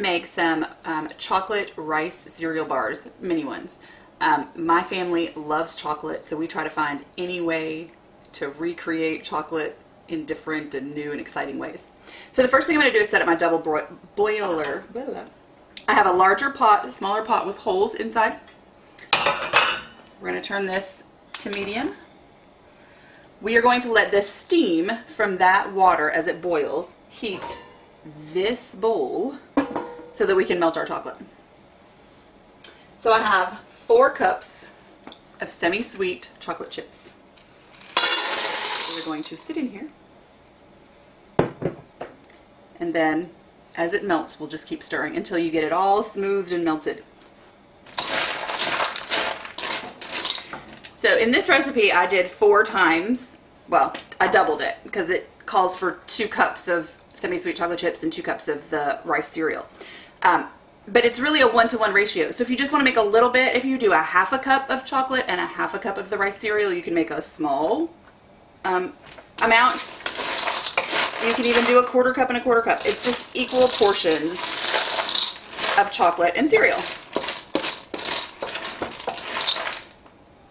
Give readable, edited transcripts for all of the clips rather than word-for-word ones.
to make some chocolate rice cereal bars, mini ones. My family loves chocolate, so we try to find any way to recreate chocolate in different and new and exciting ways. So the first thing I'm going to do is set up my double boiler. I have a larger pot, a smaller pot with holes inside. We're going to turn this to medium. We are going to let the steam from that water as it boils heat this bowl so that we can melt our chocolate. So I have 4 cups of semi-sweet chocolate chips. So we're going to sit in here. And then as it melts, we'll just keep stirring until you get it all smoothed and melted. So in this recipe, I did 4 times, well, I doubled it because it calls for 2 cups of semi-sweet chocolate chips and 2 cups of the rice cereal. But it's really a 1-to-1 ratio. So if you just want to make a little bit, if you do a half a cup of chocolate and a half a cup of the rice cereal, you can make a small amount. You can even do a 1/4 cup and a 1/4 cup. It's just equal portions of chocolate and cereal.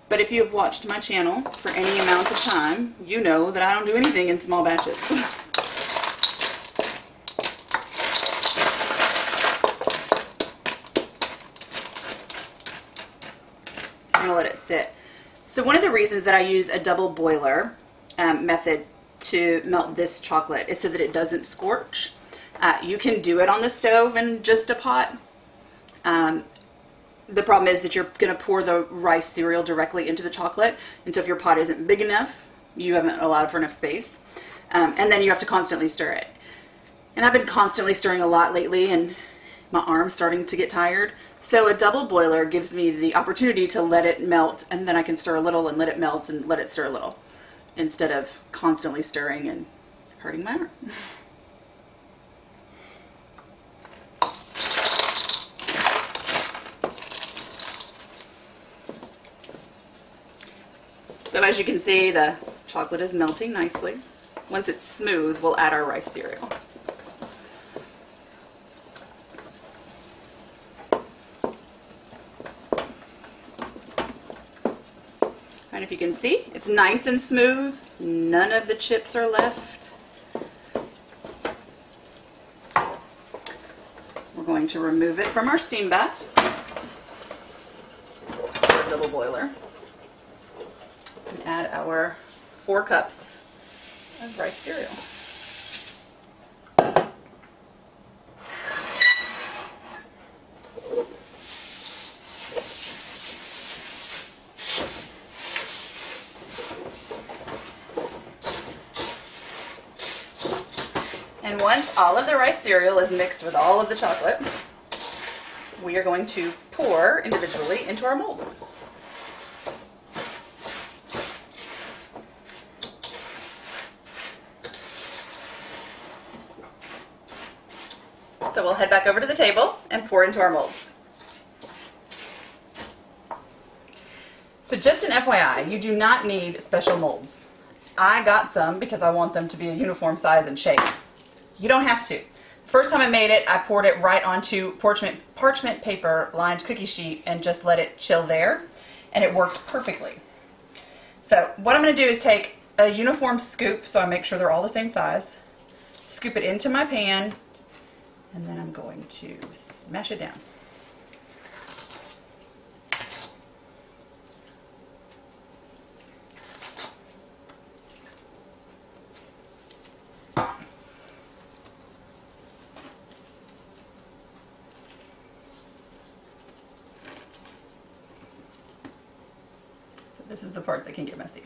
But if you have watched my channel for any amount of time, you know that I don't do anything in small batches. I'm going to let it sit. So one of the reasons that I use a double boiler method to melt this chocolate is so that it doesn't scorch. You can do it on the stove in just a pot. The problem is that you're going to pour the rice cereal directly into the chocolate, and so if your pot isn't big enough, you haven't allowed for enough space, and then you have to constantly stir it. And I've been constantly stirring a lot lately, and my arm's starting to get tired, so a double boiler gives me the opportunity to let it melt, and then I can stir a little and let it melt and let it stir a little, instead of constantly stirring and hurting my arm. So as you can see, the chocolate is melting nicely. Once it's smooth, we'll add our rice cereal. And if you can see, it's nice and smooth. None of the chips are left. We're going to remove it from our steam bath, our double boiler, and add our 4 cups of rice cereal. And once all of the rice cereal is mixed with all of the chocolate, we are going to pour individually into our molds. So we'll head back over to the table and pour into our molds. So just an FYI, you do not need special molds. I got some because I want them to be a uniform size and shape. You don't have to. The first time I made it, I poured it right onto parchment paper lined cookie sheet and just let it chill there, and it worked perfectly. So what I'm going to do is take a uniform scoop, so I make sure they're all the same size, scoop it into my pan, and then I'm going to smash it down. So this is the part that can get messy.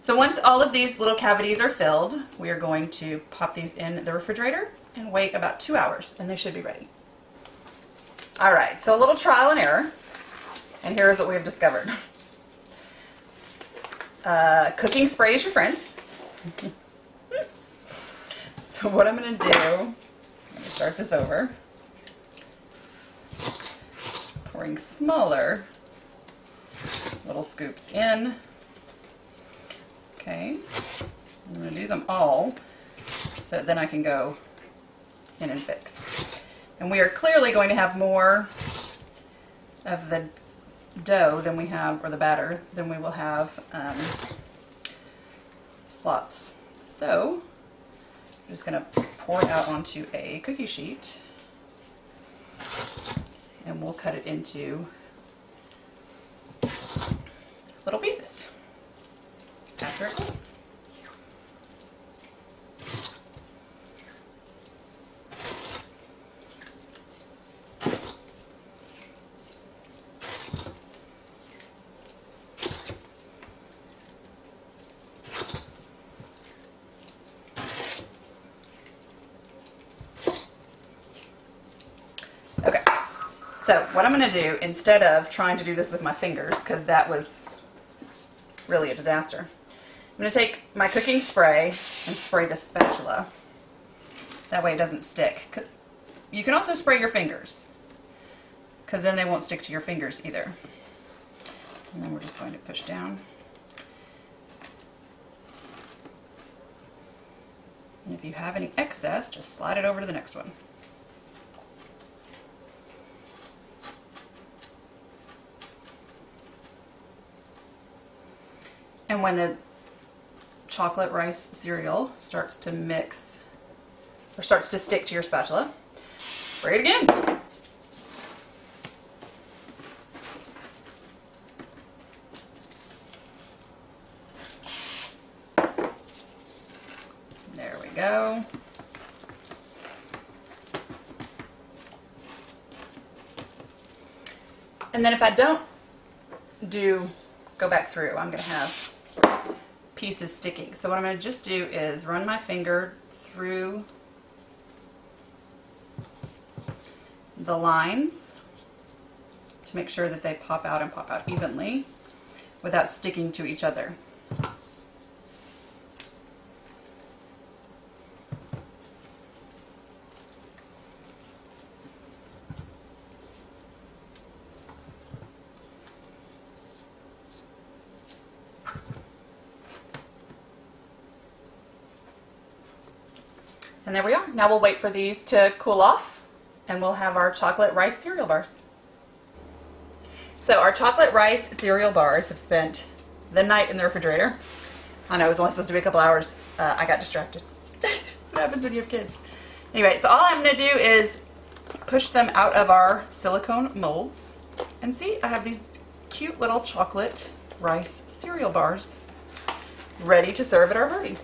So once all of these little cavities are filled, we are going to pop these in the refrigerator and wait about 2 hours, and they should be ready. All right, so a little trial and error, and here is what we have discovered. Cooking spray is your friend. So what I'm going to do, I'm going to start this over, pouring smaller little scoops in. Okay, I'm going to do them all so that then I can go in and fix. And we are clearly going to have more of the dough than we have, or the batter, than we will have slots. So I'm just going to pour it out onto a cookie sheet, and we'll cut it into little pieces after it cools. Okay, so what I'm going to do, instead of trying to do this with my fingers, because that was really a disaster, I'm going to take my cooking spray and spray the spatula. That way it doesn't stick. You can also spray your fingers, because then they won't stick to your fingers either. And then we're just going to push down. And if you have any excess, just slide it over to the next one. And when the chocolate rice cereal starts to mix, or starts to stick to your spatula, spray it again. There we go. And then if I don't go back through, I'm going to have pieces sticking. So what I'm going to just do is run my finger through the lines to make sure that they pop out and pop out evenly without sticking to each other. And there we are. Now we'll wait for these to cool off, and we'll have our chocolate rice cereal bars. So our chocolate rice cereal bars have spent the night in the refrigerator. I know it was only supposed to be a couple hours. I got distracted. That's what happens when you have kids. Anyway, so all I'm going to do is push them out of our silicone molds. And see, I have these cute little chocolate rice cereal bars ready to serve at our party.